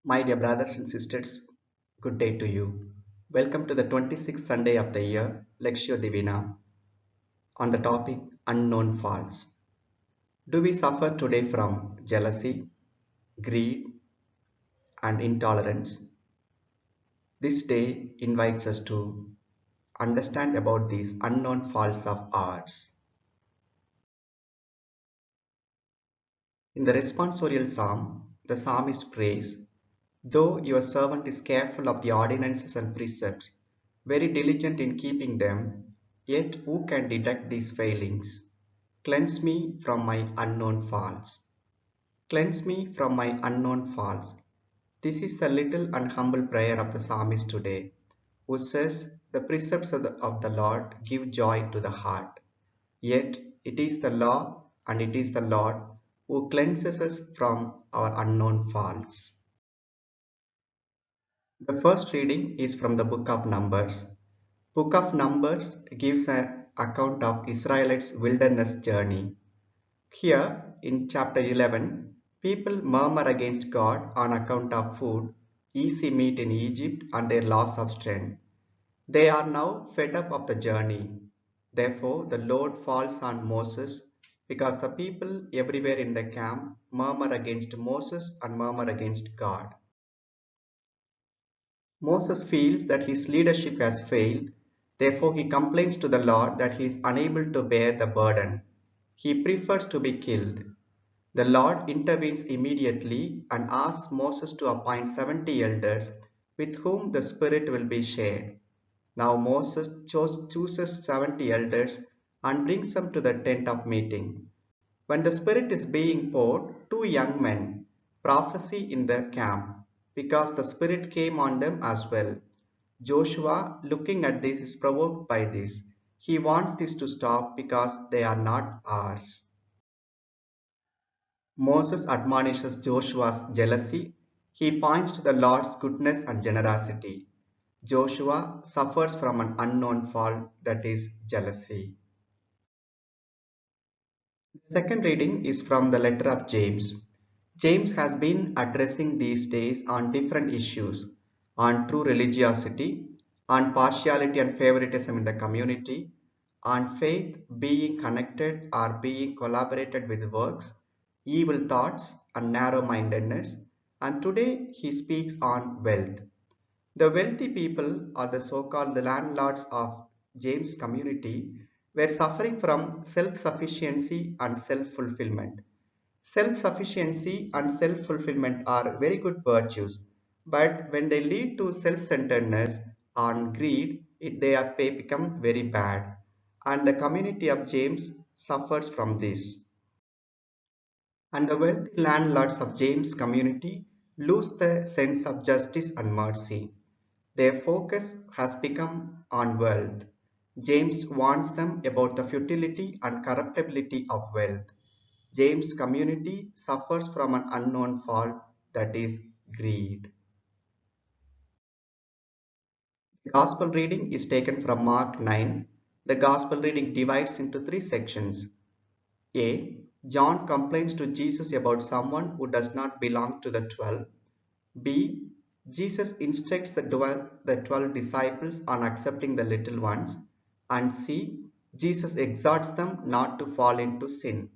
My dear brothers and sisters, good day to you. Welcome to the 26th Sunday of the year, Lectio Divina, on the topic Unknown Faults. Do we suffer today from jealousy, greed, and intolerance? This day invites us to understand about these unknown faults of ours. In the responsorial psalm, the psalmist prays, "Though your servant is careful of the ordinances and precepts, very diligent in keeping them, yet who can detect these failings? Cleanse me from my unknown faults. Cleanse me from my unknown faults." This is the little and humble prayer of the psalmist today, who says, "The precepts of the Lord give joy to the heart." Yet it is the law and it is the Lord who cleanses us from our unknown faults. The first reading is from the book of Numbers. Book of Numbers gives an account of Israelites' wilderness journey. Here in chapter 11, people murmur against God on account of food, easy meat in Egypt, and their loss of strength. They are now fed up of the journey. Therefore, the load falls on Moses because the people everywhere in the camp murmur against Moses and murmur against God. Moses feels that his leadership has failed. Therefore, he complains to the Lord that he is unable to bear the burden. He prefers to be killed. The Lord intervenes immediately and asks Moses to appoint 70 elders with whom the Spirit will be shared. Now Moses chooses 70 elders and brings them to the tent of meeting. When the Spirit is being poured, two young men prophesy in the camp because the Spirit came on them as well. Joshua, looking at this, is provoked by this. He wants this to stop because they are not ours. Moses admonishes Joshua's jealousy. He points to the Lord's goodness and generosity. Joshua suffers from an unknown fault, that is jealousy. The second reading is from the letter of James. James has been addressing these days on different issues, on true religiosity, on partiality and favoritism in the community, on faith being connected or being collaborated with works, evil thoughts and narrow-mindedness, and today he speaks on wealth. The wealthy people, or the so-called landlords of James' community, were suffering from self-sufficiency and self-fulfillment. Self-sufficiency and self-fulfillment are very good virtues, but when they lead to self-centeredness and greed, they become very bad. And the community of James suffers from this. And the wealthy landlords of James' community lose the sense of justice and mercy. Their focus has become on wealth. James warns them about the futility and corruptibility of wealth. James' community suffers from an unknown fault, that is greed. The Gospel reading is taken from Mark 9. The Gospel reading divides into three sections. A. John complains to Jesus about someone who does not belong to the 12. B. Jesus instructs the 12 disciples on accepting the little ones. And C. Jesus exhorts them not to fall into sin.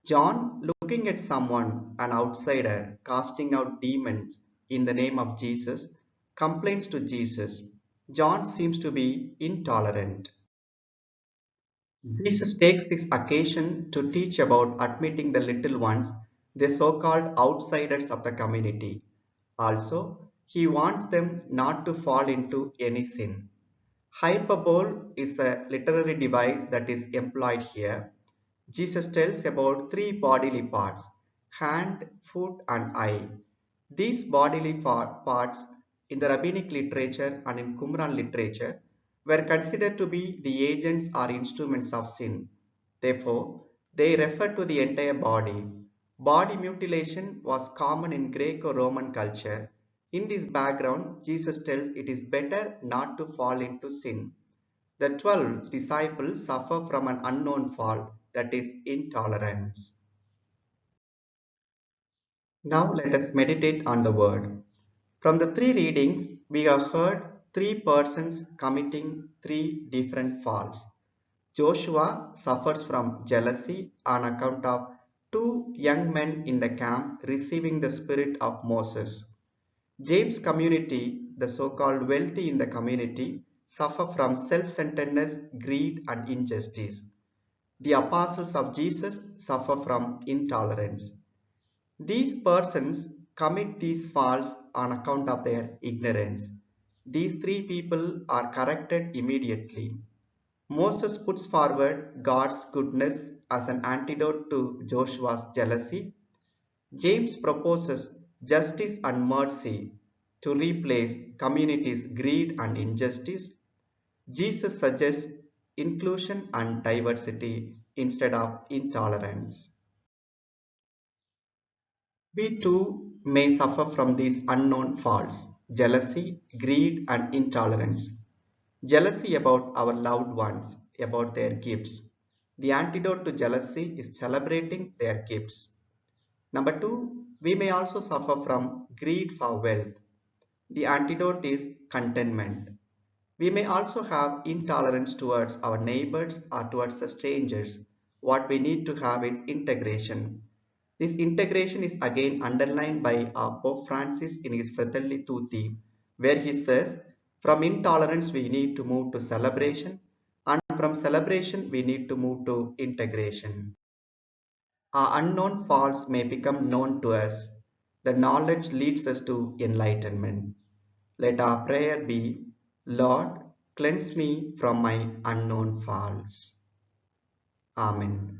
John, looking at someone, an outsider, casting out demons in the name of Jesus, complains to Jesus. John seems to be intolerant. Jesus takes this occasion to teach about admitting the little ones, the so-called outsiders of the community. Also, he wants them not to fall into any sin. Hyperbole is a literary device that is employed here. Jesus tells about three bodily parts: hand, foot, and eye. These bodily parts in the rabbinic literature and in Qumran literature were considered to be the agents or instruments of sin. Therefore, they refer to the entire body. Body mutilation was common in Greco-Roman culture. In this background, Jesus tells it is better not to fall into sin. The 12 disciples suffer from an unknown fault, that is intolerance. Now let us meditate on the word. From the three readings, we have heard three persons committing three different faults. Joshua suffers from jealousy on account of two young men in the camp receiving the spirit of Moses. James' community, the so-called wealthy in the community, suffer from self-centeredness, greed, and injustice. The apostles of Jesus suffer from intolerance. These persons commit these faults on account of their ignorance. These three people are corrected immediately. Moses puts forward God's goodness as an antidote to Joshua's jealousy. James proposes justice and mercy to replace communities' greed and injustice. Jesus suggests inclusion and diversity instead of intolerance. We too may suffer from these unknown faults: jealousy, greed, and intolerance. Jealousy about our loved ones, about their gifts. The antidote to jealousy is celebrating their gifts. Number two, we may also suffer from greed for wealth. The antidote is contentment. We may also have intolerance towards our neighbors or towards the strangers. What we need to have is integration. This integration is again underlined by Pope Francis in his Fratelli Tutti, where he says, from intolerance we need to move to celebration, and from celebration we need to move to integration. Our unknown faults may become known to us. The knowledge leads us to enlightenment. Let our prayer be, Lord, cleanse me from my unknown faults. Amen.